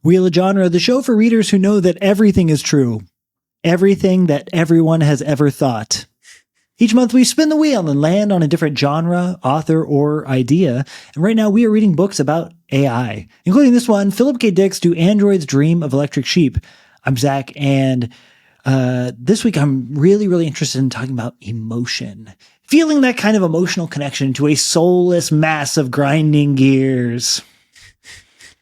Wheel of Genre, the show for readers who know that everything is true. Everything that everyone has ever thought. Each month we spin the wheel and land on a different genre, author, or idea. And right now we are reading books about AI, including this one, Philip K. Dick's Do Androids Dream of Electric Sheep? I'm Zach, and this week I'm really interested in talking about emotion. Feeling that kind of emotional connection to a soulless mass of grinding gears.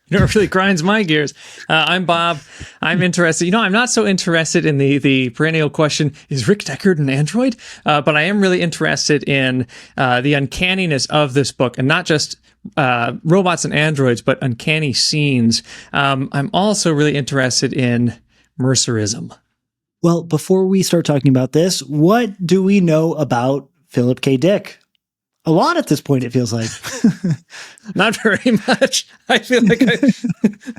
You know what really grinds my gears? I'm Bob. I'm interested. I'm not so interested in the perennial question, is Rick Deckard an android? But I am really interested in the uncanniness of this book, and not just robots and androids, but uncanny scenes. I'm also really interested in Mercerism. Well, before we start talking about this, what do we know about Philip K. Dick? A lot at this point, it feels like. Not very much. I feel like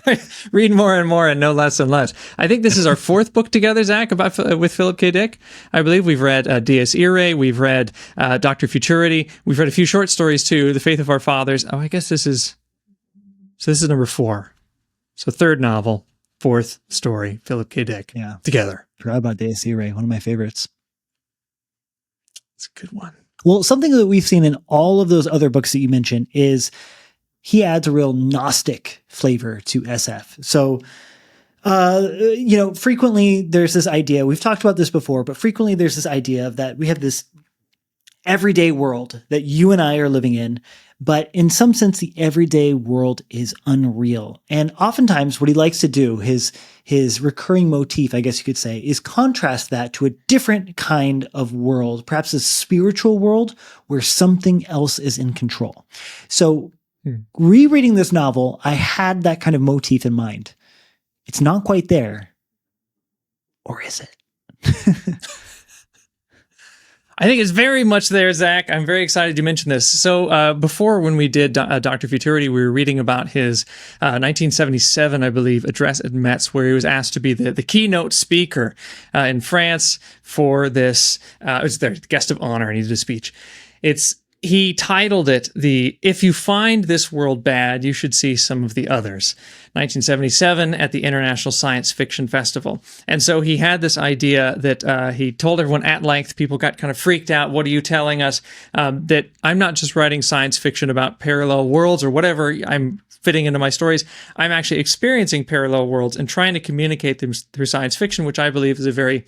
I read more and more and know less and less. I think this is our fourth book together, Zach, with Philip K. Dick. I believe we've read Dies Irae, we've read Dr. Futurity, we've read a few short stories too, The Faith of Our Fathers. Oh, I guess this is number 4. So third novel, fourth story, Philip K. Dick. Yeah. Together. Forgot about Dies Irae, one of my favorites. It's a good one. Well, something that we've seen in all of those other books that you mentioned is he adds a real Gnostic flavor to SF. So, frequently there's this idea, we've talked about this before, but frequently there's this idea of that we have this everyday world that you and I are living in, but in some sense, the everyday world is unreal. And oftentimes what he likes to do, his recurring motif, I guess you could say, is contrast that to a different kind of world, perhaps a spiritual world where something else is in control. So rereading this novel, I had that kind of motif in mind. It's not quite there. Or is it? I think it's very much there, Zach. I'm very excited you mentioned this. So before, when we did Dr. Futurity, we were reading about his 1977, I believe, address at Metz, where he was asked to be the keynote speaker in France for this. It was their guest of honor, and he did a speech. He titled it If You Find This World Bad, You Should See Some of the Others, 1977 at the International Science Fiction Festival. And so he had this idea that he told everyone at length, people got kind of freaked out. What are you telling us? That I'm not just writing science fiction about parallel worlds or whatever I'm fitting into my stories. I'm actually experiencing parallel worlds and trying to communicate them through science fiction, which I believe is a very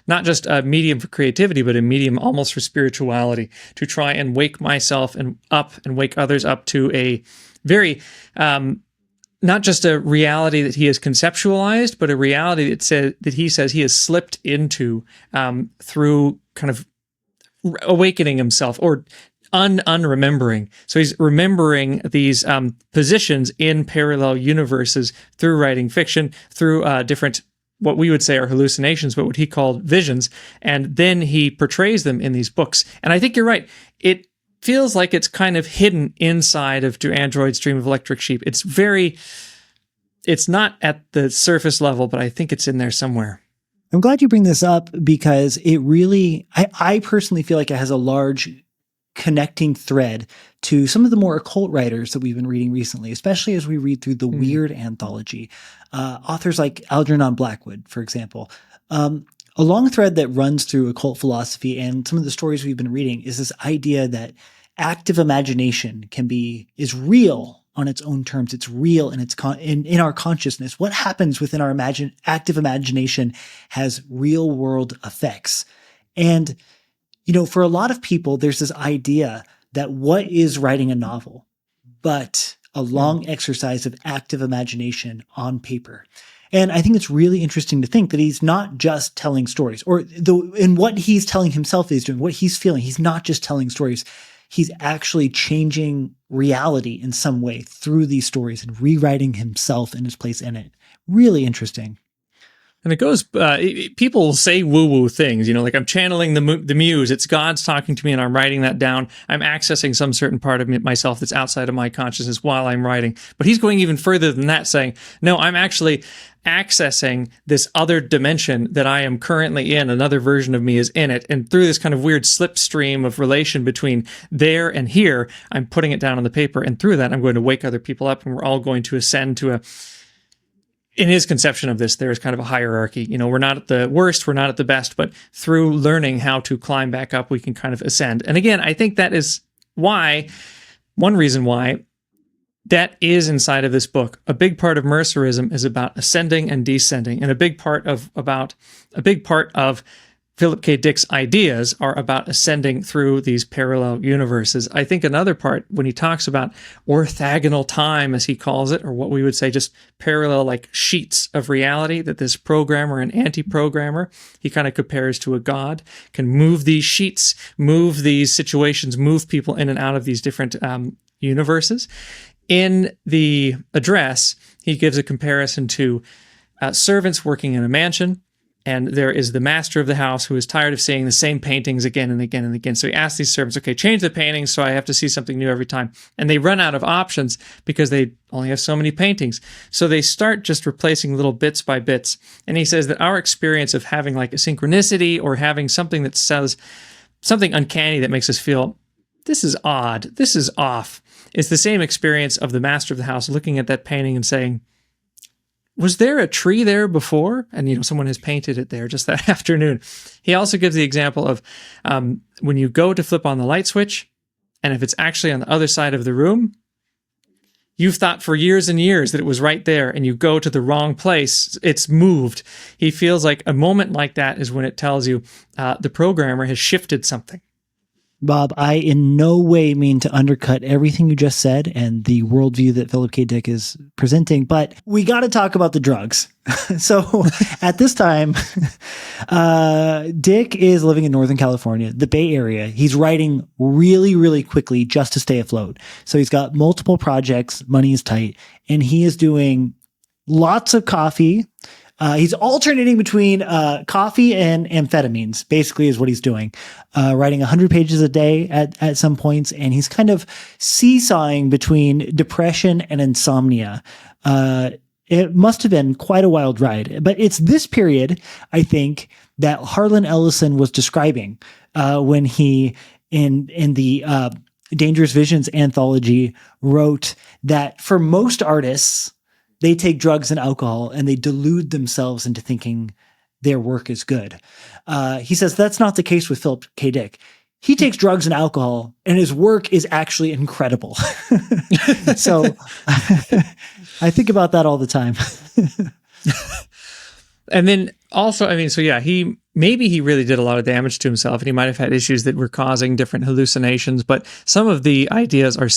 not just a medium for creativity, but a medium almost for spirituality, to try and wake myself and wake others up to a very, not just a reality that he has conceptualized, but a reality that he says he has slipped into through kind of awakening himself or unremembering. So he's remembering these positions in parallel universes through writing fiction, through different what we would say are hallucinations, but what he called visions. And then he portrays them in these books. And I think you're right. It feels like it's kind of hidden inside of Do Androids Dream of Electric Sheep. It's not at the surface level, but I think it's in there somewhere. I'm glad you bring this up because it really, I personally feel like it has a large connecting thread to some of the more occult writers that we've been reading recently, especially as we read through the Weird anthology. Authors like Algernon Blackwood, for example. A long thread that runs through occult philosophy and some of the stories we've been reading is this idea that active imagination is real on its own terms. It's real in in our consciousness. What happens within our active imagination has real world effects. And for a lot of people, there's this idea that what is writing a novel but a long exercise of active imagination on paper. And I think it's really interesting to think that he's not just telling stories, in what he's telling himself is doing, what he's feeling. He's not just telling stories. He's actually changing reality in some way through these stories and rewriting himself and his place in it. Really interesting. And it goes, people say woo-woo things, like I'm channeling the muse. It's God's talking to me and I'm writing that down. I'm accessing some certain part of myself that's outside of my consciousness while I'm writing. But he's going even further than that, saying, no, I'm actually accessing this other dimension that I am currently in. Another version of me is in it. And through this kind of weird slipstream of relation between there and here, I'm putting it down on the paper. And through that, I'm going to wake other people up and we're all going to ascend to in his conception of this, there is kind of a hierarchy. We're not at the worst, we're not at the best, but through learning how to climb back up, we can kind of ascend. And again, I think that is one reason why that is inside of this book. A big part of Mercerism is about ascending and descending, and a big part of Philip K. Dick's ideas are about ascending through these parallel universes. I think another part, when he talks about orthogonal time, as he calls it, or what we would say just parallel like sheets of reality, that this programmer and anti-programmer, he kind of compares to a god, can move these sheets, move these situations, move people in and out of these different universes. In the address, he gives a comparison to servants working in a mansion. And there is the master of the house who is tired of seeing the same paintings again and again and again. So he asks these servants, okay, change the paintings so I have to see something new every time. And they run out of options because they only have so many paintings. So they start just replacing little bits by bits. And he says that our experience of having like a synchronicity or having something that says something uncanny that makes us feel, this is odd, this is off, is the same experience of the master of the house looking at that painting and saying, was there a tree there before? And, someone has painted it there just that afternoon. He also gives the example of when you go to flip on the light switch, and if it's actually on the other side of the room, you've thought for years and years that it was right there, and you go to the wrong place. It's moved. He feels like a moment like that is when it tells you the programmer has shifted something. Bob, I in no way mean to undercut everything you just said and the worldview that Philip K. Dick is presenting, but we got to talk about the drugs. So at this time, Dick is living in Northern California, the Bay Area. He's writing really, really quickly just to stay afloat. So he's got multiple projects, money is tight, and he is doing lots of coffee. He's alternating between coffee and amphetamines, basically, is what he's doing. Writing 100 pages a day at some points, and he's kind of seesawing between depression and insomnia. It must have been quite a wild ride. But it's this period, I think, that Harlan Ellison was describing when he, in the Dangerous Visions anthology, wrote that for most artists, they take drugs and alcohol and they delude themselves into thinking their work is good. He says that's not the case with Philip K. Dick. He takes drugs and alcohol and his work is actually incredible. So I think about that all the time. And then also, he really did a lot of damage to himself, and he might have had issues that were causing different hallucinations. But some of the ideas are,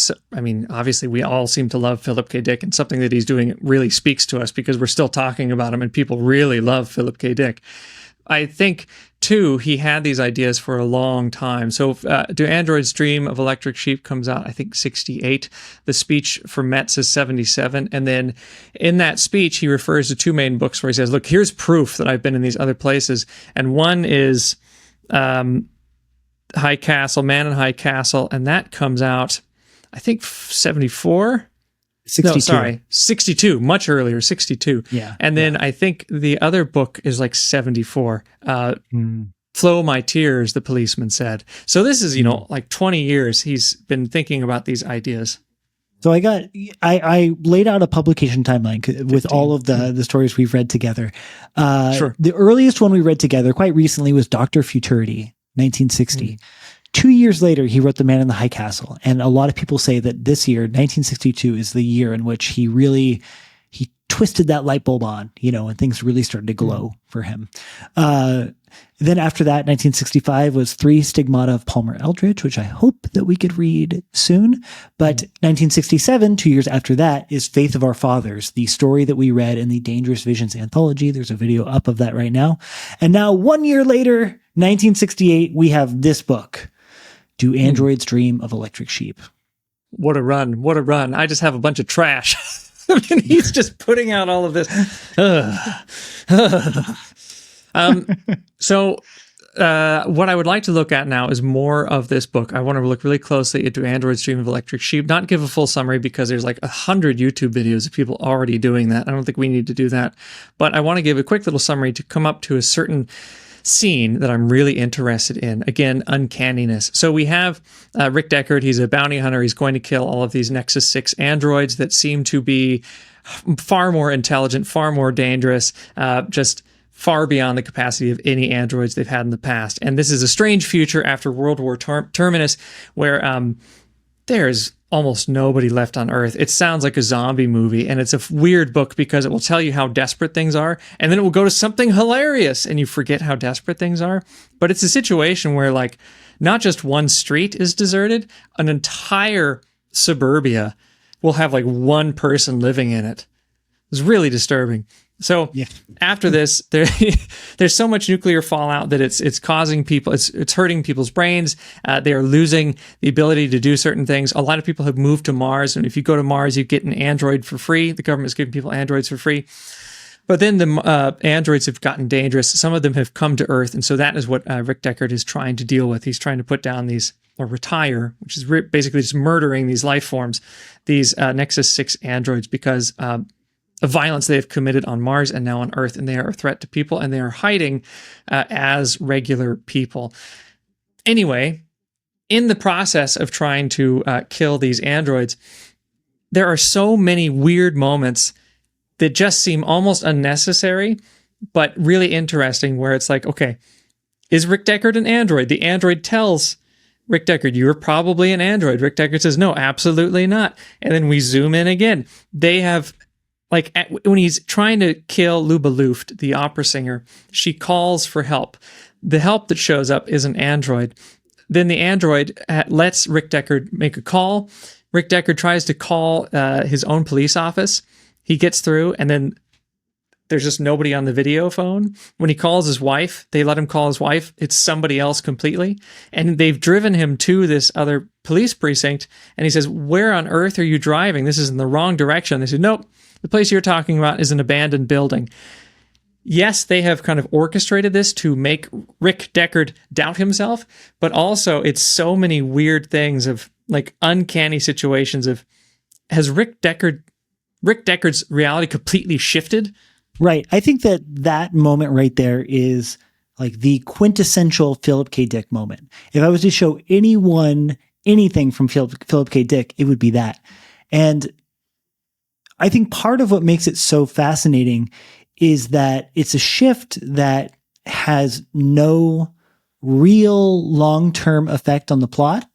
obviously we all seem to love Philip K. Dick, and something that he's doing really speaks to us because we're still talking about him and people really love Philip K. Dick. I think, too, he had these ideas for a long time. So Do Androids Dream of Electric Sheep comes out, I think, 68. The speech for Metz is 77. And then in that speech, he refers to two main books where he says, look, here's proof that I've been in these other places. And one is High Castle, Man in High Castle. And that comes out, I think, 74. 62. No, sorry, 62, much earlier, 62. Yeah. And then I think the other book is like 74. Flow My Tears, the policeman said. So this is, like 20 years he's been thinking about these ideas. So I laid out a publication timeline with 15. All of the stories we've read together. Sure. The earliest one we read together quite recently was Dr. Futurity, 1960. 2 years later, he wrote The Man in the High Castle. And a lot of people say that this year, 1962, is the year in which he twisted that light bulb on, and things really started to glow for him. Then after that, 1965 was Three Stigmata of Palmer Eldritch, which I hope that we could read soon. But 1967, 2 years after that, is Faith of Our Fathers, the story that we read in the Dangerous Visions anthology. There's a video up of that right now. And now 1 year later, 1968, we have this book, Do Androids Dream of Electric Sheep? What a run. What a run. I just have a bunch of trash. He's just putting out all of this. So what I would like to look at now is more of this book. I want to look really closely into Android's Dream of Electric Sheep, not give a full summary because there's like 100 YouTube videos of people already doing that. I don't think we need to do that. But I want to give a quick little summary to come up to a certain scene that I'm really interested in. Again, uncanniness. So we have Rick Deckard. He's a bounty hunter. He's going to kill all of these Nexus 6 androids that seem to be far more intelligent, far more dangerous, just far beyond the capacity of any androids they've had in the past. And this is a strange future after World War Terminus, where there's almost nobody left on Earth. It sounds like a zombie movie, and it's a weird book because it will tell you how desperate things are, and then it will go to something hilarious, and you forget how desperate things are. But it's a situation where, like, not just one street is deserted, an entire suburbia will have like one person living in it. It's really disturbing. So after this, there's so much nuclear fallout that it's causing people, it's hurting people's brains. They are losing the ability to do certain things. A lot of people have moved to Mars, and if you go to Mars, you get an android for free. The government's giving people androids for free. But then the androids have gotten dangerous. Some of them have come to Earth, and so that is what Rick Deckard is trying to deal with. He's trying to put down these, or retire, which is basically just murdering these life forms, these Nexus 6 androids, because of violence they have committed on Mars and now on Earth, and they are a threat to people, and they are hiding as regular people. Anyway, in the process of trying to kill these androids, there are so many weird moments that just seem almost unnecessary, but really interesting, where it's like, okay, is Rick Deckard an android? The android tells Rick Deckard, you're probably an android. Rick Deckard says, no, absolutely not. And then we zoom in again. They have, like, when he's trying to kill Luba Luft, the opera singer, she calls for help. The help that shows up is an android. Then the android lets Rick Deckard make a call. Rick Deckard tries to call his own police office. He gets through, and then there's just nobody on the video phone. When he calls his wife, they let him call his wife. It's somebody else completely. And they've driven him to this other police precinct, and he says, where on earth are you driving? This is in the wrong direction. They said, nope, the place you're talking about is an abandoned building. Yes, they have kind of orchestrated this to make Rick Deckard doubt himself, but also it's so many weird things of, like, uncanny situations of, has Rick Deckard's reality completely shifted? Right. I think that moment right there is like the quintessential Philip K. Dick moment. If I was to show anyone anything from Philip K. Dick, it would be that. And I think part of what makes it so fascinating is that it's a shift that has no real long-term effect on the plot.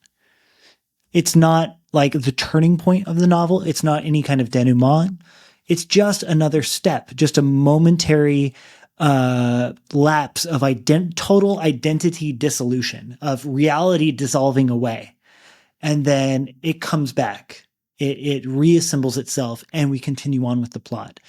It's not like the turning point of the novel. It's not any kind of denouement. It's just another step, just a momentary lapse of total identity dissolution, of reality dissolving away. And then it comes back. It reassembles itself, and we continue on with the plot.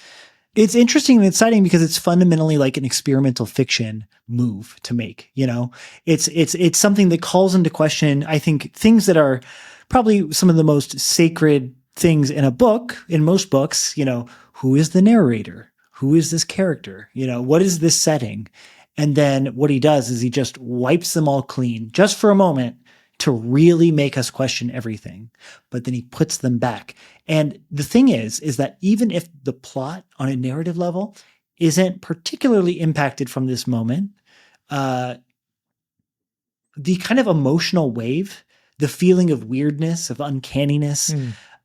It's interesting and exciting because it's fundamentally like an experimental fiction move to make. You know, it's something that calls into question, I think, things that are probably some of the most sacred things in a book, in most books. You know, who is the narrator? Who is this character? You know, what is this setting? And then what he does is he just wipes them all clean just for a moment to really make us question everything. But then he puts them back. And the thing is that even if the plot on a narrative level isn't particularly impacted from this moment, the kind of emotional wave, the feeling of weirdness, of uncanniness,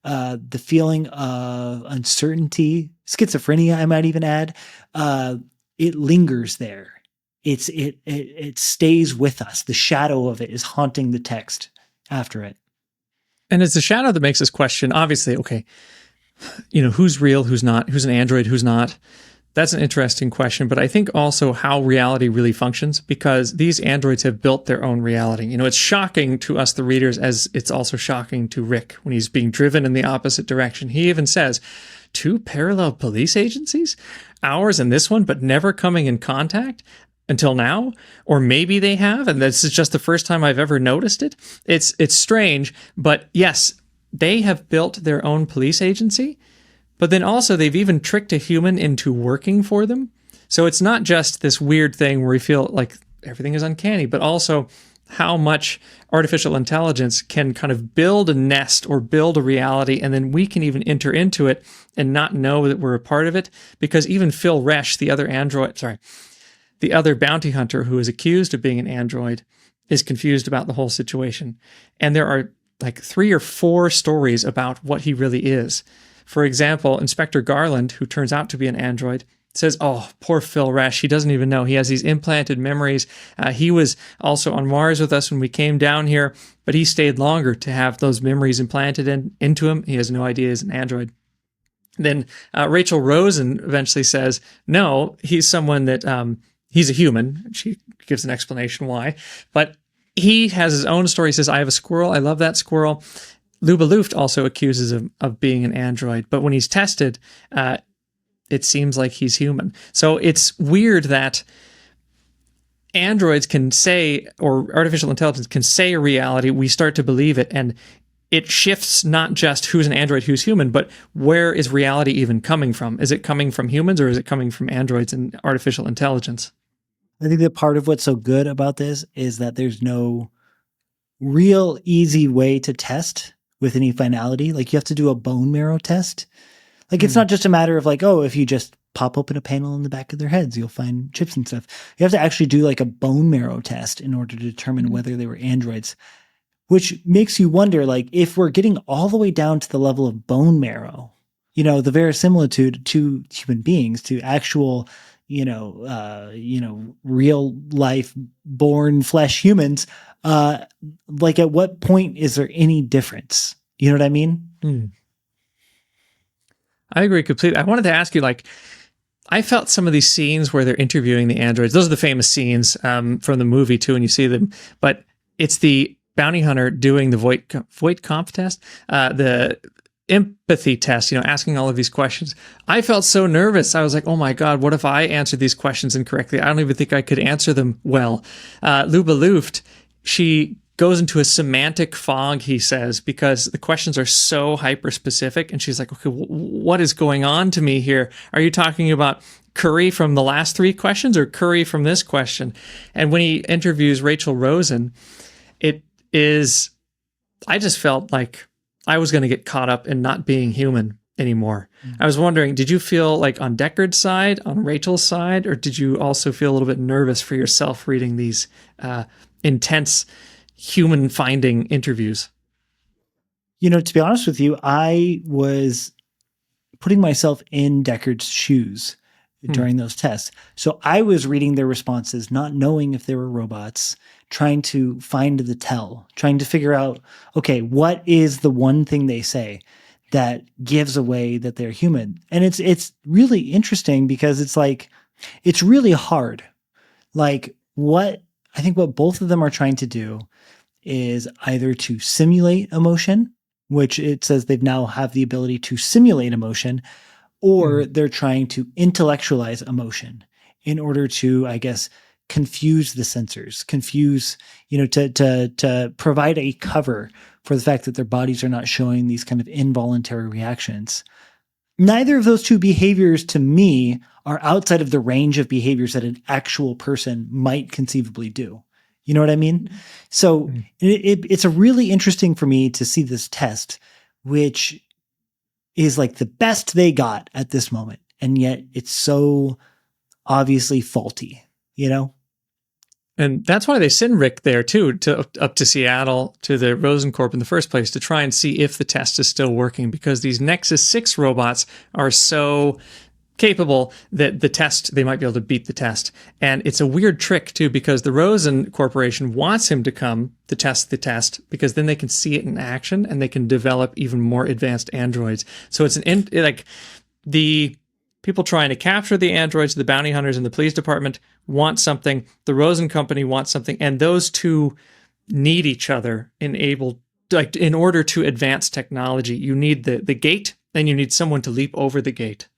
the feeling of uncertainty, schizophrenia, I might even add, it lingers there. It stays with us. The shadow of it is haunting the text after it. And it's the shadow that makes us question, obviously, okay, you know, who's real, who's not, who's an android, who's not. That's an interesting question, but I think also how reality really functions, because these androids have built their own reality. You know, it's shocking to us, the readers, as it's also shocking to Rick when he's being driven in the opposite direction. He even says, 2 parallel police agencies, ours and this one, but never coming in contact until now, or maybe they have, and this is just the first time I've ever noticed it. It's strange, but yes, they have built their own police agency, but then also they've even tricked a human into working for them. So it's not just this weird thing where we feel like everything is uncanny, but also how much artificial intelligence can kind of build a nest or build a reality, and then we can even enter into it and not know that we're a part of it, because even Phil Resch, the other bounty hunter who is accused of being an android, is confused about the whole situation. And there are like 3 or 4 stories about what he really is For example, Inspector Garland, who turns out to be an android, says, "Oh, poor Phil Resch. He doesn't even know. He has these implanted memories. He was also on Mars with us when we came down here, but he stayed longer to have those memories implanted into him. He has no idea he's an android." Then Rachel Rosen eventually says, "No, he's someone that he's a human." She gives an explanation why, but he has his own story. He says, "I have a squirrel. I love that squirrel." Luba Luft also accuses him of being an android, but when he's tested, it seems like he's human. So it's weird that androids can say, or artificial intelligence can say a reality, we start to believe it, and it shifts not just who's an android, who's human, but where is reality even coming from? Is it coming from humans, or is it coming from androids and artificial intelligence? I think that part of what's so good about this is that there's no real easy way to test with any finality. Like, you have to do a bone marrow test. Like, it's not just a matter of like, oh, if you just pop open a panel in the back of their heads, you'll find chips and stuff. You have to actually do like a bone marrow test in order to determine whether they were androids, which makes you wonder, like, if we're getting all the way down to the level of bone marrow, the verisimilitude to human beings, to actual, real life born flesh humans, like, at what point is there any difference? You know what I mean? I agree completely. I wanted to ask you, like, I felt some of these scenes where they're interviewing the androids. Those are the famous scenes from the movie too, and you see them. But it's the bounty hunter doing the Voight-Kampff test, the empathy test, asking all of these questions. I felt so nervous. I was like, oh my God, what if I answered these questions incorrectly? I don't even think I could answer them well. Luba Luft, she goes into a semantic fog, he says, because the questions are so hyper-specific. And she's like, okay, what is going on to me here? Are you talking about Curry from the last 3 questions or Curry from this question? And when he interviews Rachel Rosen, I just felt like I was going to get caught up in not being human anymore. I was wondering, did you feel like on Deckard's side, on Rachel's side, or did you also feel a little bit nervous for yourself reading these intense human finding interviews? To be honest with you, I was putting myself in Deckard's shoes during those tests. So I was reading their responses, not knowing if they were robots, trying to find the tell, trying to figure out, okay, what is the one thing they say that gives away that they're human? And it's really interesting because it's like, it's really hard. Like, I think what both of them are trying to do is either to simulate emotion, which it says they've now have the ability to simulate emotion, or they're trying to intellectualize emotion in order to, I guess, confuse the sensors, to provide a cover for the fact that their bodies are not showing these kind of involuntary reactions. Neither of those two behaviors, to me, are outside of the range of behaviors that an actual person might conceivably do. You know what I mean? So it's a really interesting for me to see this test, which is like the best they got at this moment. And yet it's so obviously faulty, And that's why they send Rick there too, up to Seattle, to the Rosencorp in the first place, to try and see if the test is still working, because these Nexus 6 robots are so capable that they might be able to beat the test. And it's a weird trick too, because the Rosen Corporation wants him to come to test the test, because then they can see it in action and they can develop even more advanced androids. So it's the people trying to capture the androids, the bounty hunters in the police department want something, the Rosen company wants something, and those two need each other in order to advance technology. You need the gate, and you need someone to leap over the gate.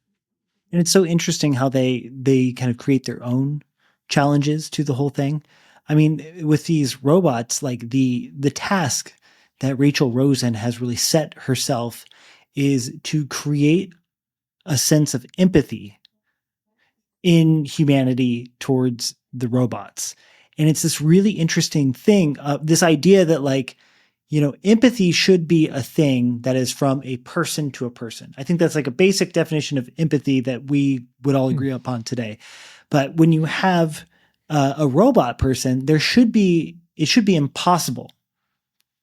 And it's so interesting how they kind of create their own challenges to the whole thing. I mean, with these robots, like the task that Rachel Rosen has really set herself is to create a sense of empathy in humanity towards the robots. And it's this really interesting thing, this idea that, like, empathy should be a thing that is from a person to a person. I think that's like a basic definition of empathy that we would all agree upon today. But when you have a robot person, it should be impossible.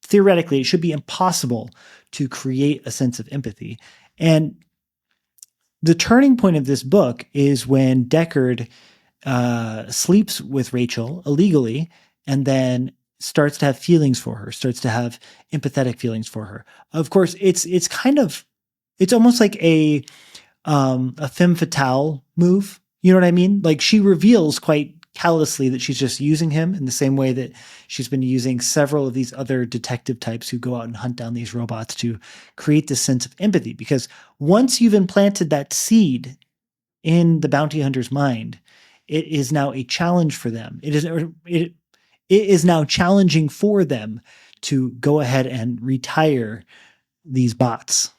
Theoretically, it should be impossible to create a sense of empathy. And the turning point of this book is when Deckard sleeps with Rachel illegally and then starts to have feelings for her, starts to have empathetic feelings for her. Of course, it's almost like a femme fatale move. You know what I mean? Like, she reveals quite callously that she's just using him in the same way that she's been using several of these other detective types who go out and hunt down these robots to create this sense of empathy. Because once you've implanted that seed in the bounty hunter's mind, it is now a challenge for them. It is now challenging for them to go ahead and retire these bots.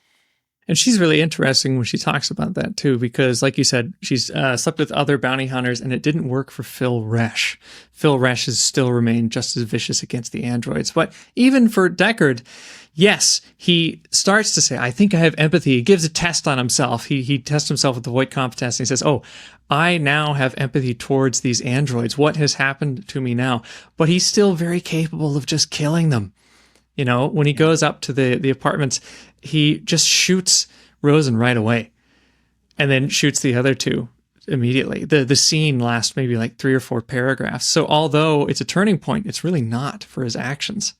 And she's really interesting when she talks about that too, because like you said, she's slept with other bounty hunters and it didn't work for Phil Resch. Phil Resch has still remained just as vicious against the androids. But even for Deckard, yes, he starts to say, I think I have empathy. He gives a test on himself. He tests himself with the Voight-Kampff test and he says, oh, I now have empathy towards these androids. What has happened to me now? But he's still very capable of just killing them. You know, when he goes up to the apartments, he just shoots Rosen right away and then shoots the other two immediately. The scene lasts maybe like 3 or 4 paragraphs. So although it's a turning point, it's really not for his actions.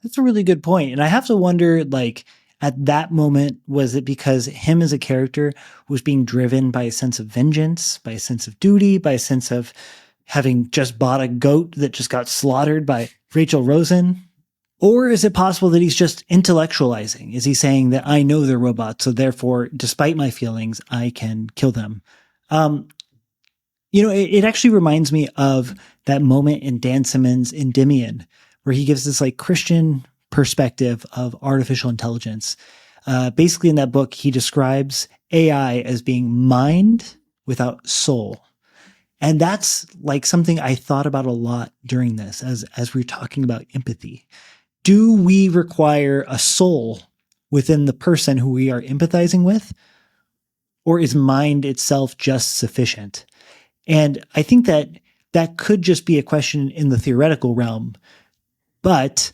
That's a really good point. And I have to wonder, like, at that moment, was it because him as a character was being driven by a sense of vengeance, by a sense of duty, by a sense of having just bought a goat that just got slaughtered by Rachel Rosen? Or is it possible that he's just intellectualizing? Is he saying that I know they're robots, so therefore, despite my feelings, I can kill them? It actually reminds me of that moment in Dan Simmons' Endymion, where he gives this like Christian perspective of artificial intelligence. Basically, in that book, he describes AI as being mind without soul. And that's like something I thought about a lot during this as we were talking about empathy. Do we require a soul within the person who we are empathizing with? Or is mind itself just sufficient? And I think that could just be a question in the theoretical realm. But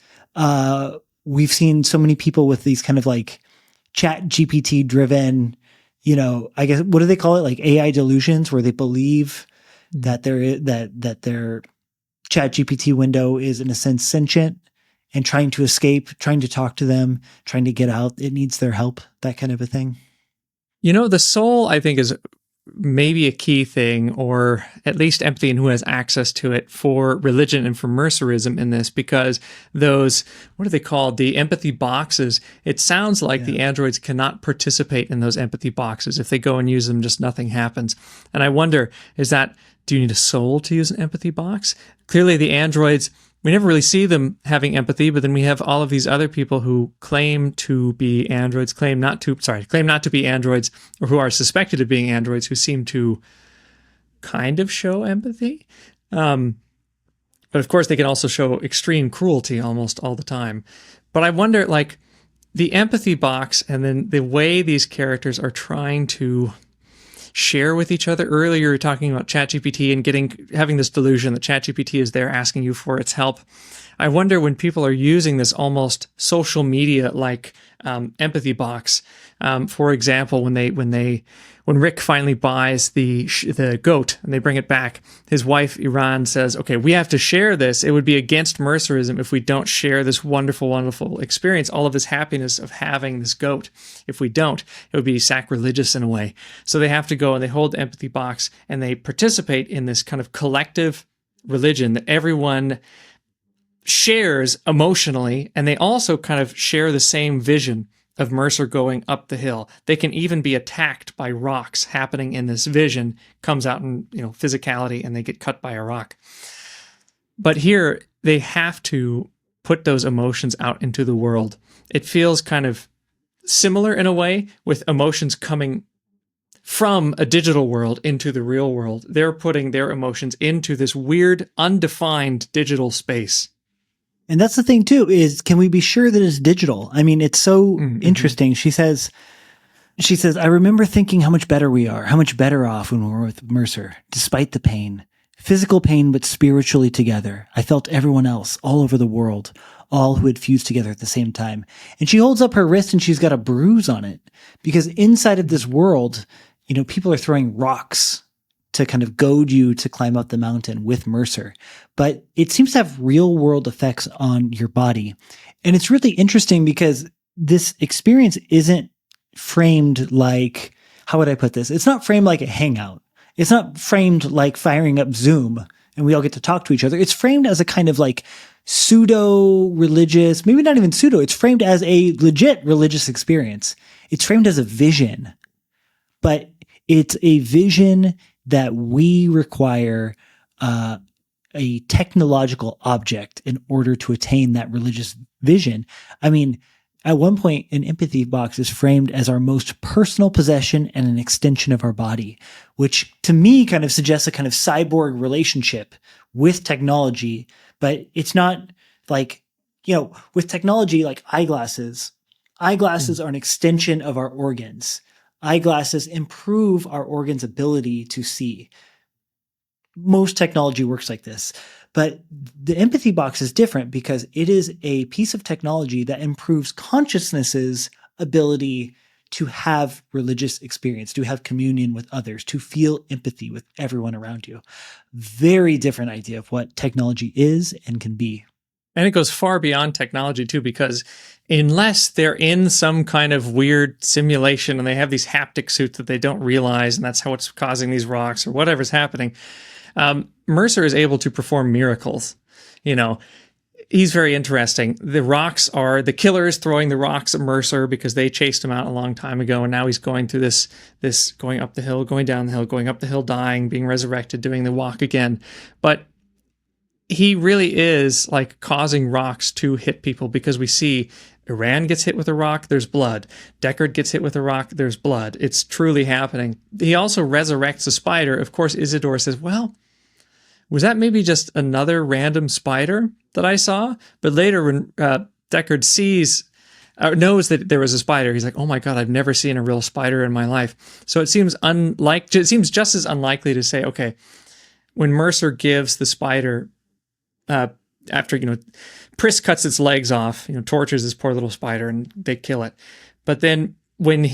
we've seen so many people with these kind of like chat GPT driven, I guess, what do they call it? Like AI delusions, where they believe that their chat GPT window is in a sense sentient and trying to escape, trying to talk to them, trying to get out. It needs their help, that kind of a thing. The soul, I think, is maybe a key thing, or at least empathy and who has access to it for religion and for Mercerism in this, because those, what are they called? The empathy boxes. It sounds like the androids cannot participate in those empathy boxes. If they go and use them, just nothing happens. And I wonder, do you need a soul to use an empathy box? Clearly the androids, we never really see them having empathy, but then we have all of these other people who claim to be androids, claim not to be androids, or who are suspected of being androids, who seem to kind of show empathy. But of course, they can also show extreme cruelty almost all the time. But I wonder, like, the empathy box and then the way these characters are trying to share with each other. Earlier, you were talking about ChatGPT and having this delusion that ChatGPT is there asking you for its help. I wonder when people are using this almost social media like empathy box. For example, when Rick finally buys the goat and they bring it back, his wife Iran says, "Okay, we have to share this. It would be against Mercerism if we don't share this wonderful, wonderful experience, all of this happiness of having this goat. If we don't, it would be sacrilegious in a way." So they have to go and they hold the empathy box and they participate in this kind of collective religion that everyone shares emotionally, and they also kind of share the same vision of Mercer going up the hill. They can even be attacked by rocks happening in this vision, comes out in physicality, and they get cut by a rock. But here they have to put those emotions out into the world. It feels kind of similar in a way, with emotions coming from a digital world into the real world. They're putting their emotions into this weird, undefined digital space. And that's the thing too, is can we be sure that it's digital? I mean, it's so interesting. She says, I remember thinking how much better we are, how much better off when we're with Mercer, despite the pain. Physical pain, but spiritually together. I felt everyone else all over the world, all who had fused together at the same time. And she holds up her wrist and she's got a bruise on it because inside of this world, people are throwing rocks to kind of goad you to climb up the mountain with Mercer. But it seems to have real world effects on your body. And it's really interesting because this experience isn't framed like, how would I put this? It's not framed like a hangout. It's not framed like firing up Zoom and we all get to talk to each other. It's framed as a kind of like pseudo-religious, maybe not even pseudo. It's framed as a legit religious experience. It's framed as a vision, but it's a vision that we require a technological object in order to attain that religious vision. I mean, at one point, an empathy box is framed as our most personal possession and an extension of our body, which to me kind of suggests a kind of cyborg relationship with technology. But it's not like, with technology like eyeglasses are an extension of our organs. Eyeglasses improve our organs' ability to see. Most technology works like this. But the empathy box is different because it is a piece of technology that improves consciousness's ability to have religious experience, to have communion with others, to feel empathy with everyone around you. Very different idea of what technology is and can be. And it goes far beyond technology too, because unless they're in some kind of weird simulation and they have these haptic suits that they don't realize, and that's how it's causing these rocks or whatever's happening, Mercer is able to perform miracles. He's very interesting. The rocks are the killers throwing the rocks at Mercer because they chased him out a long time ago. And now he's going through this going up the hill, going down the hill, going up the hill, dying, being resurrected, doing the walk again. But he really is like causing rocks to hit people because we see Iran gets hit with a rock, there's blood. Deckard gets hit with a rock, there's blood. It's truly happening. He also resurrects a spider. Of course, Isidore says, well, was that maybe just another random spider that I saw? But later when Deckard knows that there was a spider, he's like, oh my God, I've never seen a real spider in my life. So it seems just as unlikely to say, okay, when Mercer gives the spider, after, Pris cuts its legs off, tortures this poor little spider and they kill it. But then when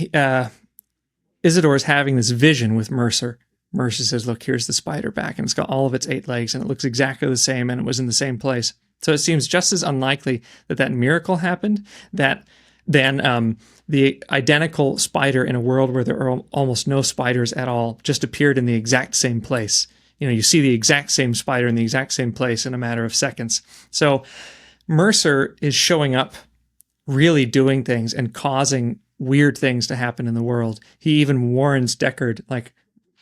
Isidore is having this vision with Mercer, Mercer says, look, here's the spider back and it's got all of its 8 legs and it looks exactly the same and it was in the same place. So it seems just as unlikely that miracle happened than the identical spider in a world where there are almost no spiders at all just appeared in the exact same place. You see the exact same spider in the exact same place in a matter of seconds. So Mercer is showing up, really doing things and causing weird things to happen in the world. He even warns Deckard, like,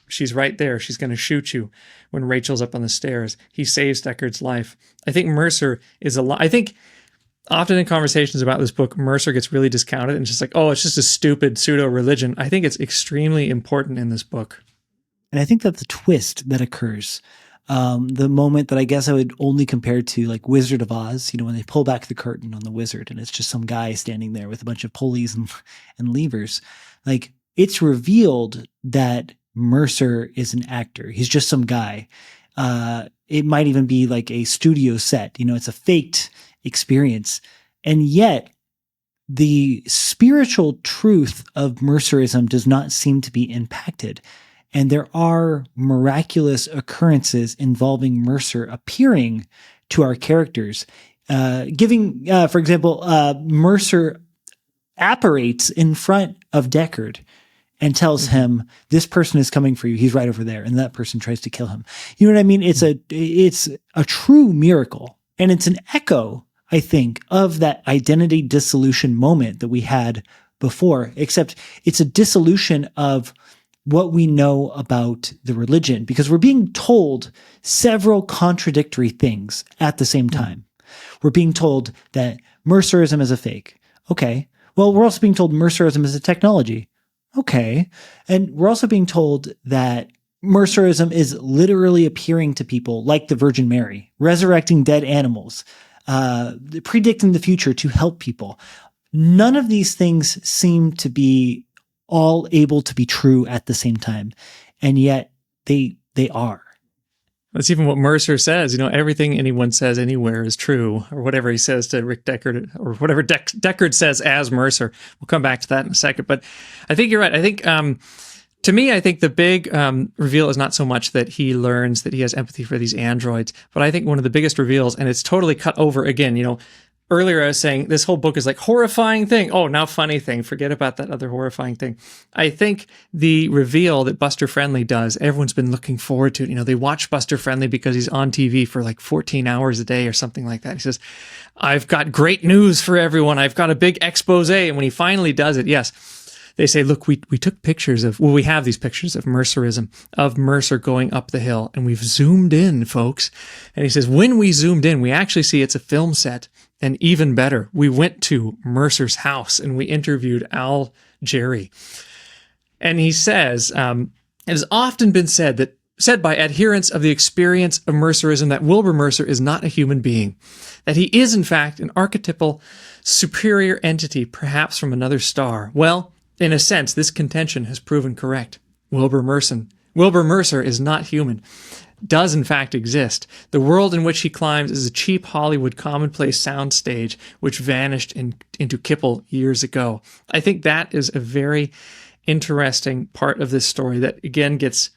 she's right there. She's going to shoot you when Rachel's up on the stairs. He saves Deckard's life. I think Mercer is I think often in conversations about this book, Mercer gets really discounted and just like, oh, it's just a stupid pseudo-religion. I think it's extremely important in this book. And I think that the twist that occurs, the moment that I guess I would only compare to like Wizard of Oz, when they pull back the curtain on the wizard and it's just some guy standing there with a bunch of pulleys and levers, like it's revealed that Mercer is an actor. He's just some guy. It might even be like a studio set, it's a faked experience. And yet the spiritual truth of Mercerism does not seem to be impacted. And there are miraculous occurrences involving Mercer appearing to our characters. Giving, for example, Mercer apparates in front of Deckard and tells him, this person is coming for you. He's right over there. And that person tries to kill him. You know what I mean? It's a true miracle. And it's an echo, I think, of that identity dissolution moment that we had before, except it's a dissolution of what we know about the religion, because we're being told several contradictory things at the same time. We're being told that Mercerism is a fake. Okay. Well, we're also being told Mercerism is a technology. Okay. And we're also being told that Mercerism is literally appearing to people like the Virgin Mary, resurrecting dead animals, predicting the future to help people. None of these things seem to be all able to be true at the same time. And yet they are. That's even what Mercer says. Everything anyone says anywhere is true, or whatever he says to Rick Deckard, or whatever Deckard says as Mercer. We'll come back to that in a second. But I think you're right. I think, to me, I think the big reveal is not so much that he learns that he has empathy for these androids, but I think one of the biggest reveals, and it's totally cut over again, earlier I was saying this whole book is like horrifying thing. Oh, now funny thing. Forget about that other horrifying thing. I think the reveal that Buster Friendly does, everyone's been looking forward to it. They watch Buster Friendly because he's on TV for like 14 hours a day or something like that. He says, I've got great news for everyone. I've got a big expose. And when he finally does it, yes, they say, look, we took pictures we have these pictures of Mercerism, of Mercer going up the hill, and we've zoomed in, folks. And he says, when we zoomed in, we actually see it's a film set. And even better, we went to Mercer's house and we interviewed Al Jerry. And he says, it has often been said by adherents of the experience of Mercerism that Wilbur Mercer is not a human being, that he is in fact an archetypal superior entity, perhaps from another star. Well, in a sense, this contention has proven correct. Wilbur Mercer is not human, does in fact exist. The world in which he climbs is a cheap Hollywood commonplace soundstage which vanished into kipple years ago. I think that is a very interesting part of this story that, again, gets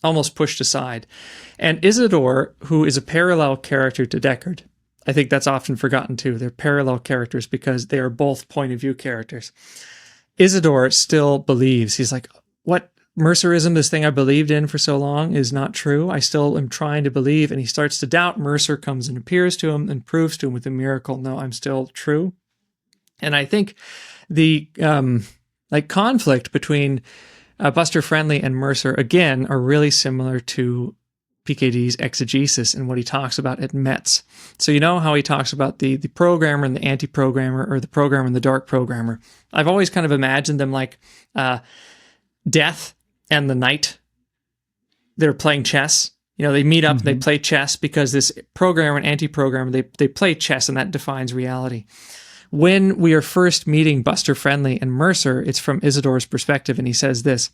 almost pushed aside. And Isidore, who is a parallel character to Deckard, I think that's often forgotten too. They're parallel characters because they are both point of view characters. Isidore still believes, he's like, what? Mercerism, this thing I believed in for so long, is not true. I still am trying to believe. And he starts to doubt. Mercer comes and appears to him and proves to him with a miracle, no, I'm still true. And I think the conflict between Buster Friendly and Mercer, again, are really similar to PKD's exegesis and what he talks about at Metz. So you know how he talks about the programmer and the anti-programmer, or the programmer and the dark programmer. I've always kind of imagined them like death and the night. They're playing chess. They meet up, they play chess because this programmer and anti-programmer, they play chess, and that defines reality. When we are first meeting Buster Friendly and Mercer, it's from Isidore's perspective, and he says this: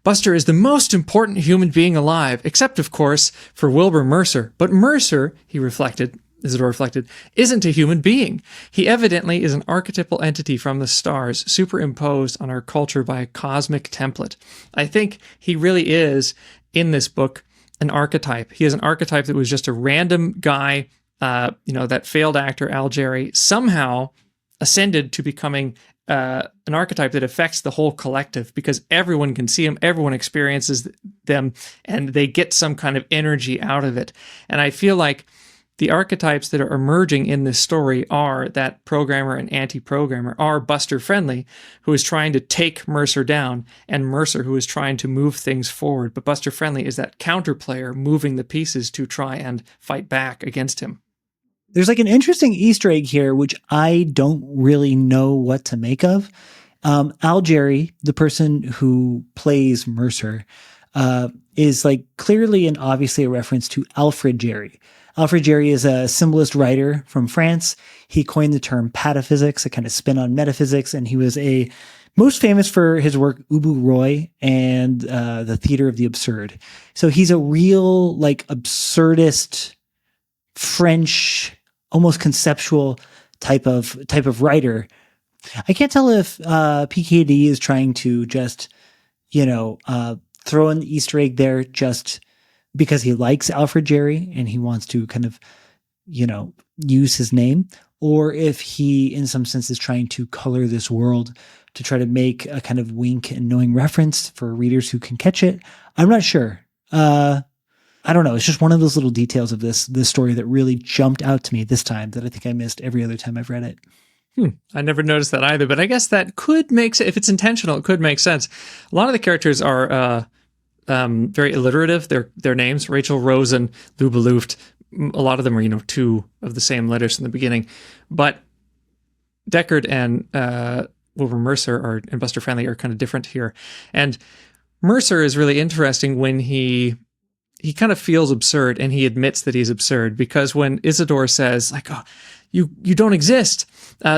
Buster is the most important human being alive, except, of course, for Wilbur Mercer. But Mercer, Isidore reflected, isn't a human being. He evidently is an archetypal entity from the stars, superimposed on our culture by a cosmic template. I think he really is, in this book, an archetype. He is an archetype that was just a random guy, that failed actor, Al Jerry, somehow ascended to becoming an archetype that affects the whole collective, because everyone can see him, everyone experiences them, and they get some kind of energy out of it. And I feel like the archetypes that are emerging in this story are that programmer and anti-programmer, are Buster Friendly, who is trying to take Mercer down, and Mercer, who is trying to move things forward. But Buster Friendly is that counter player moving the pieces to try and fight back against him. There's like an interesting Easter egg here, which I don't really know what to make of. Al Jerry, the person who plays Mercer, is like clearly and obviously a reference to Alfred Jerry. Alfred Jerry is a symbolist writer from France. He coined the term pataphysics, a kind of spin on metaphysics, and he was most famous for his work Ubu Roy and the Theater of the Absurd. So he's a real like absurdist French, almost conceptual type of writer. I can't tell if PKD is trying to just, throw an Easter egg there just because he likes Alfred Jerry and he wants to kind of, use his name, or if he, in some sense, is trying to color this world to try to make a kind of wink and knowing reference for readers who can catch it. I'm not sure. I don't know. It's just one of those little details of this story that really jumped out to me this time that I think I missed every other time I've read it. I never noticed that either, but I guess that could make sense. If it's intentional, it could make sense. A lot of the characters are very alliterative. Their names, Rachel, Rose, and Luba Luft, a lot of them are, two of the same letters in the beginning. But Deckard and Wilbur Mercer and Buster Friendly are kind of different here. And Mercer is really interesting when he kind of feels absurd, and he admits that he's absurd, because when Isidore says, like, oh, you don't exist,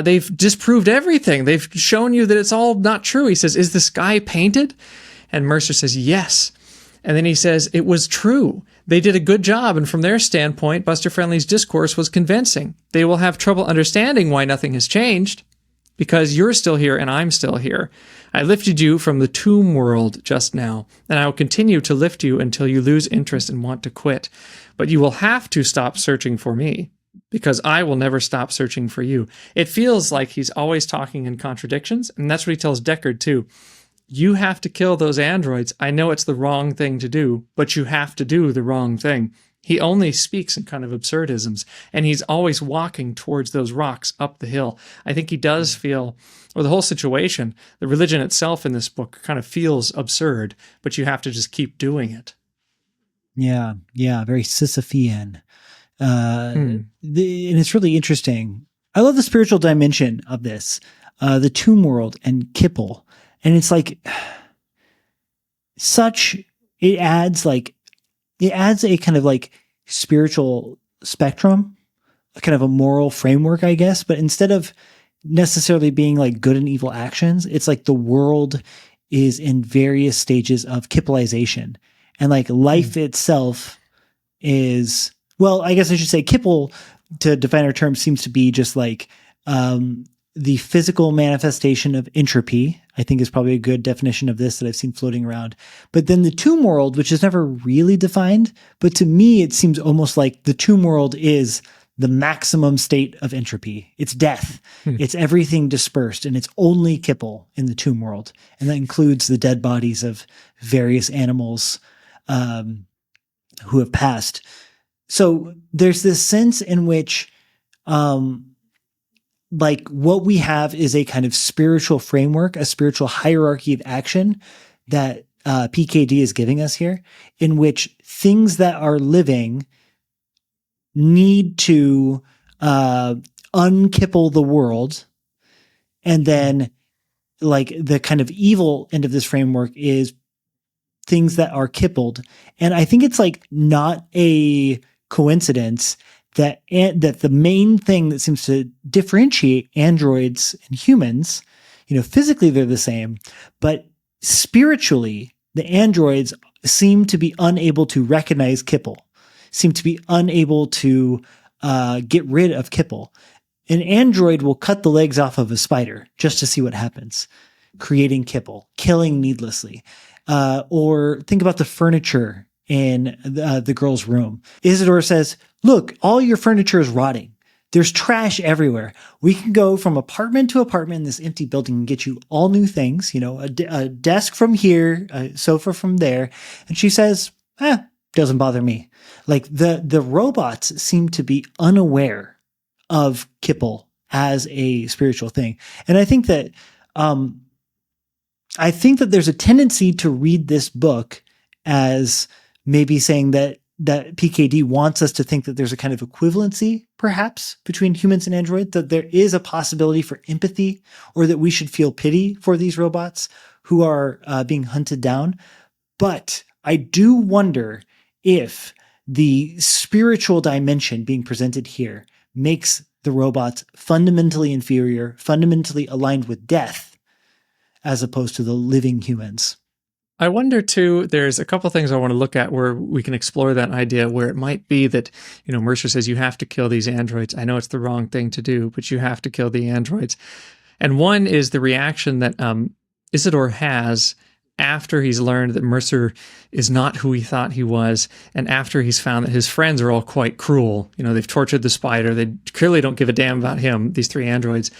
they've disproved everything. They've shown you that it's all not true. He says, is the sky painted? And Mercer says, yes. And then he says, it was true. They did a good job, and from their standpoint, Buster Friendly's discourse was convincing. They will have trouble understanding why nothing has changed, because you're still here and I'm still here. I lifted you from the tomb world just now, and I will continue to lift you until you lose interest and want to quit. But you will have to stop searching for me, because I will never stop searching for you. It feels like he's always talking in contradictions, and that's what he tells Deckard too. You have to kill those androids. I know it's the wrong thing to do, but you have to do the wrong thing. He only speaks in kind of absurdisms, and he's always walking towards those rocks up the hill. I think he does feel, or the whole situation, the religion itself in this book kind of feels absurd, but you have to just keep doing it. Yeah, very Sisyphean. And it's really interesting. I love the spiritual dimension of this, the tomb world and kipple. And it's like it adds a kind of like spiritual spectrum, a kind of a moral framework, I guess. But instead of necessarily being like good and evil actions, it's like the world is in various stages of kippleization. And like life itself is, well, I guess I should say kipple, to define our term, seems to be just like the physical manifestation of entropy, I think, is probably a good definition of this that I've seen floating around. But then the tomb world, which is never really defined, but to me, it seems almost like the tomb world is the maximum state of entropy. It's death. It's everything dispersed, and it's only kipple in the tomb world. And that includes the dead bodies of various animals who have passed. So there's this sense in which like what we have is a kind of spiritual framework, a spiritual hierarchy of action that PKD is giving us here, in which things that are living need to unkipple the world. And then like the kind of evil end of this framework is things that are kippled. And I think it's like not a coincidence that the main thing that seems to differentiate androids and humans, physically they're the same, but spiritually, the androids seem to be unable to recognize kipple, seem to be unable to get rid of kipple. An android will cut the legs off of a spider just to see what happens, creating kipple, killing needlessly. Or think about the furniture in the girl's room. Isidore says, look, all your furniture is rotting. There's trash everywhere. We can go from apartment to apartment in this empty building and get you all new things, a desk from here, a sofa from there. And she says, doesn't bother me. Like the robots seem to be unaware of kipple as a spiritual thing. And I think that there's a tendency to read this book as maybe saying that PKD wants us to think that there's a kind of equivalency, perhaps, between humans and androids, that there is a possibility for empathy, or that we should feel pity for these robots who are being hunted down. But I do wonder if the spiritual dimension being presented here makes the robots fundamentally inferior, fundamentally aligned with death, as opposed to the living humans. I wonder too, there's a couple things I want to look at where we can explore that idea, where it might be that, Mercer says you have to kill these androids. I know it's the wrong thing to do, but you have to kill the androids. And one is the reaction that Isidore has after he's learned that Mercer is not who he thought he was, and after he's found that his friends are all quite cruel. They've tortured the spider. They clearly don't give a damn about him, these three androids.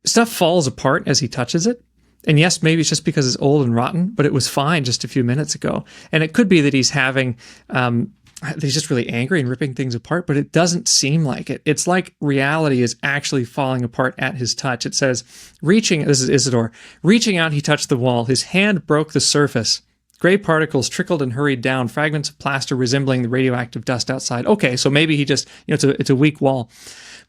Stuff falls apart as he touches it. And yes, maybe it's just because it's old and rotten, but it was fine just a few minutes ago. And it could be that he's just really angry and ripping things apart, but it doesn't seem like it. It's like reality is actually falling apart at his touch. It says, this is Isidore, reaching out, he touched the wall. His hand broke the surface. Gray particles trickled and hurried down, fragments of plaster resembling the radioactive dust outside. Okay, so maybe he just, it's a weak wall.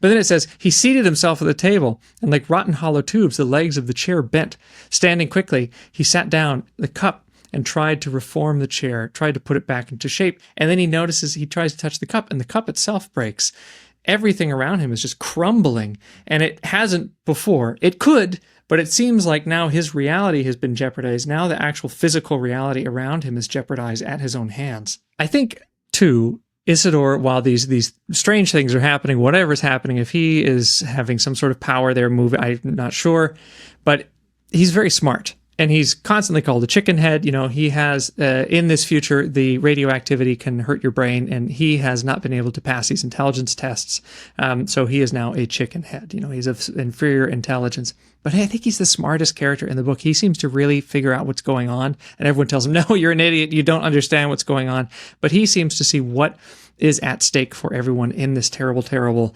But then it says, he seated himself at the table, and like rotten hollow tubes, the legs of the chair bent. Standing quickly, he sat down the cup and tried to reform the chair, tried to put it back into shape. And then he notices he tries to touch the cup, and the cup itself breaks. everything around him is just crumbling, and it hasn't before. It could, but it seems like now his reality has been jeopardized. Now the actual physical reality around him is jeopardized at his own hands. I think, too, Isidore, while these strange things are happening, whatever's happening, if he is having some sort of power there, I'm not sure, but he's very smart. And he's constantly called a chicken head. He has, in this future, the radioactivity can hurt your brain, and he has not been able to pass these intelligence tests. So he is now a chicken head. He's of inferior intelligence. But I think he's the smartest character in the book. He seems to really figure out what's going on, and everyone tells him, no, you're an idiot. You don't understand what's going on. But he seems to see what is at stake for everyone in this terrible, terrible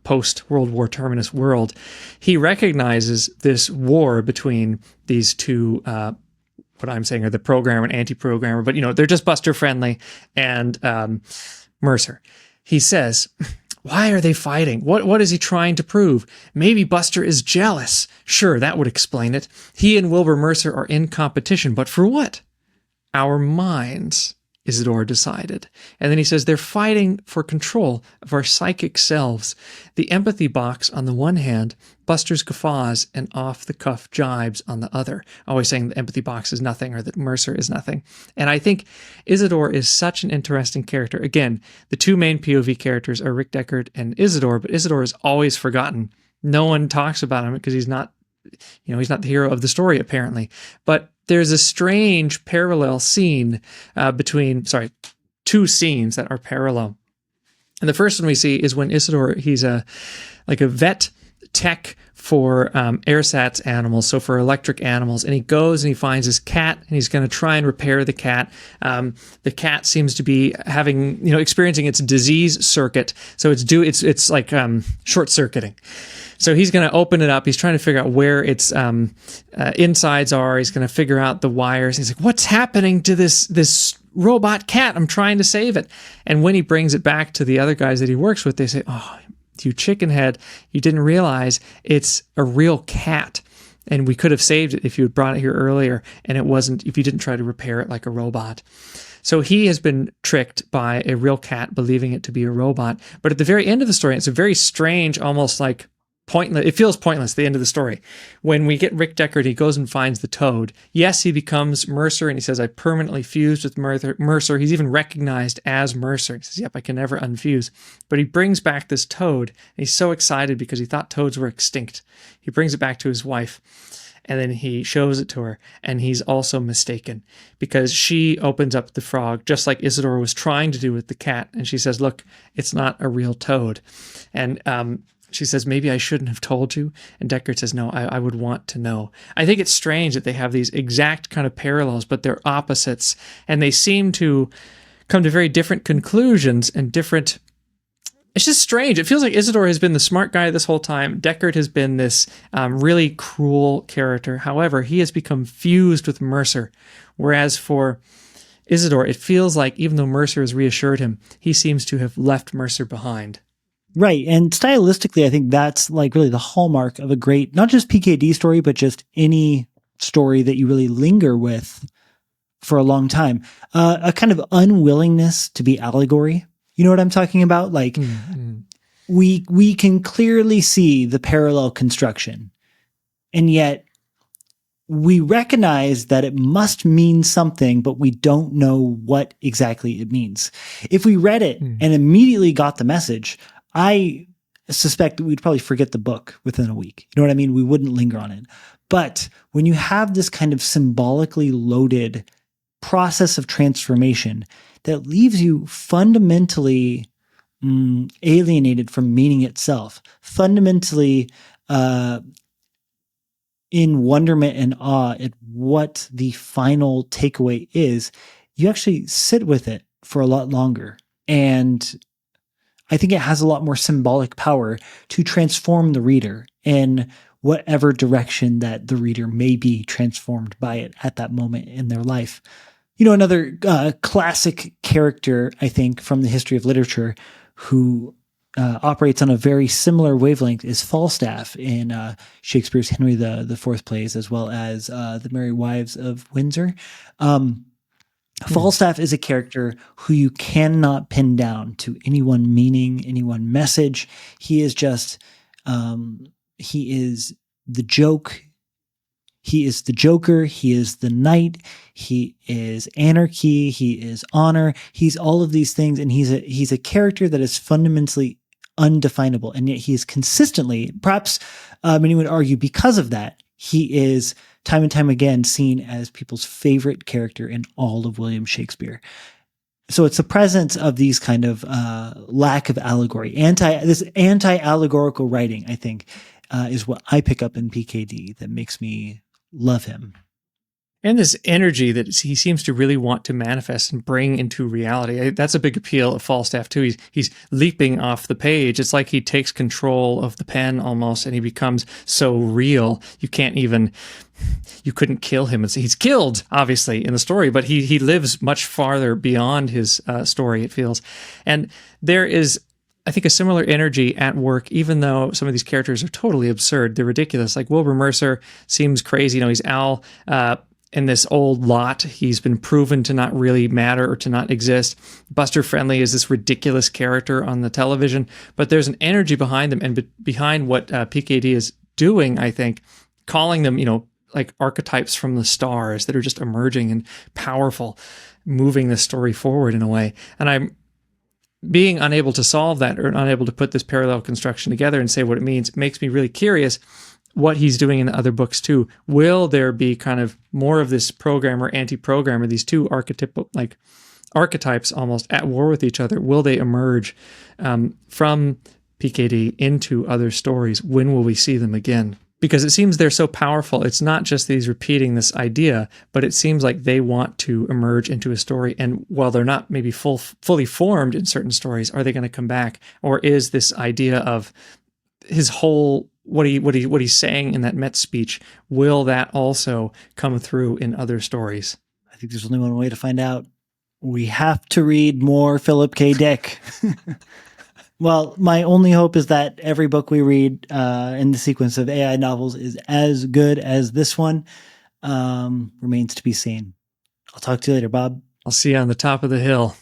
post-World War terminus world. He recognizes this war between these two, what I'm saying are the programmer and anti-programmer, but they're just Buster Friendly and Mercer. He says, why are they fighting? What is he trying to prove? Maybe Buster is jealous. Sure, that would explain it. He and Wilbur Mercer are in competition, but for what? Our minds, Isidore decided. And then he says they're fighting for control of our psychic selves. The empathy box on the one hand, Buster's guffaws and off-the-cuff jibes on the other, always saying the empathy box is nothing or that Mercer is nothing. And I think Isidore is such an interesting character. Again, the two main POV characters are Rick Deckard and Isidore, but Isidore is always forgotten. No one talks about him because he's not the hero of the story, apparently. But there's a strange parallel scene between two scenes that are parallel. And the first one we see is when Isidore, he's a vet tech for airsats animals, so for electric animals, and he goes and he finds his cat, and he's going to try and repair the cat. The cat seems to be having, experiencing its disease circuit, so it's like short circuiting. So he's going to open it up. He's trying to figure out where its insides are. He's going to figure out the wires. He's like, what's happening to this robot cat? I'm trying to save it. And when he brings it back to the other guys that he works with, they say, oh, you chicken head, you didn't realize it's a real cat. And we could have saved it if you had brought it here earlier, and it wasn't, if you didn't try to repair it like a robot. So he has been tricked by a real cat, believing it to be a robot. But at the very end of the story, it's a very strange, almost like pointless. It feels pointless, the end of the story. When we get Rick Deckard, he goes and finds the toad. Yes, he becomes Mercer, and he says, I permanently fused with Mercer. He's even recognized as Mercer. He says, yep, I can never unfuse. But he brings back this toad, and he's so excited because he thought toads were extinct. He brings it back to his wife, and then he shows it to her, and he's also mistaken because she opens up the frog, just like Isidore was trying to do with the cat, and she says, look, it's not a real toad. And she says, maybe I shouldn't have told you. And Deckard says, no, I would want to know. I think it's strange that they have these exact kind of parallels, but they're opposites. And they seem to come to very different conclusions and different... It's just strange. It feels like Isidore has been the smart guy this whole time. Deckard has been this really cruel character. However, he has become fused with Mercer. Whereas for Isidore, it feels like even though Mercer has reassured him, he seems to have left Mercer behind. Right. And stylistically, I think that's like really the hallmark of a great, not just PKD story, but just any story that you really linger with for a long time. A kind of unwillingness to be allegory. You know what I'm talking about? Like we can clearly see the parallel construction, and yet we recognize that it must mean something, but we don't know what exactly it means. If we read it and immediately got the message, I suspect that we'd probably forget the book within a week. You know what I mean? We wouldn't linger on it. But when you have this kind of symbolically loaded process of transformation that leaves you fundamentally alienated from meaning itself, fundamentally in wonderment and awe at what the final takeaway is, you actually sit with it for a lot longer. And I think it has a lot more symbolic power to transform the reader in whatever direction that the reader may be transformed by it at that moment in their life. You know, another classic character, I think, from the history of literature who operates on a very similar wavelength is Falstaff in Shakespeare's Henry the Fourth plays, as well as The Merry Wives of Windsor. Falstaff is a character who you cannot pin down to any one meaning, any one message. He is just, he is the joke. He is the Joker. He is the knight. He is anarchy. He is honor. He's all of these things. And he's a character that is fundamentally undefinable. And yet he is consistently, perhaps many would argue because of that, he is time and time again seen as people's favorite character in all of William Shakespeare. So it's the presence of these kind of lack of allegory, this anti-allegorical writing, I think, is what I pick up in PKD that makes me love him. And this energy that he seems to really want to manifest and bring into reality. That's a big appeal of Falstaff too. He's leaping off the page. It's like he takes control of the pen almost, and he becomes so real. You couldn't kill him. He's killed, obviously, in the story, but he lives much farther beyond his story, it feels. And there is, I think, a similar energy at work, even though some of these characters are totally absurd. They're ridiculous. Like Wilbur Mercer seems crazy. He's Al in this old lot. He's been proven to not really matter or to not exist. Buster Friendly is this ridiculous character on the television, but there's an energy behind them and behind what PKD is doing, I think, calling them, like archetypes from the stars that are just emerging and powerful, moving the story forward in a way. And I'm being unable to solve that or unable to put this parallel construction together and say what it means makes me really curious what he's doing in the other books too. Will there be kind of more of this programmer, anti-programmer, these two archetypes almost at war with each other? Will they emerge from PKD into other stories? When will we see them again? Because it seems they're so powerful. It's not just these repeating this idea, but it seems like they want to emerge into a story. And while they're not maybe fully formed in certain stories, are they going to come back? Or is this idea of his whole what he's saying in that Met speech, will that also come through in other stories? I think there's only one way to find out. We have to read more Philip K. Dick. Well, my only hope is that every book we read in the sequence of AI novels is as good as this one. Remains to be seen. I'll talk to you later, Bob. I'll see you on the top of the hill.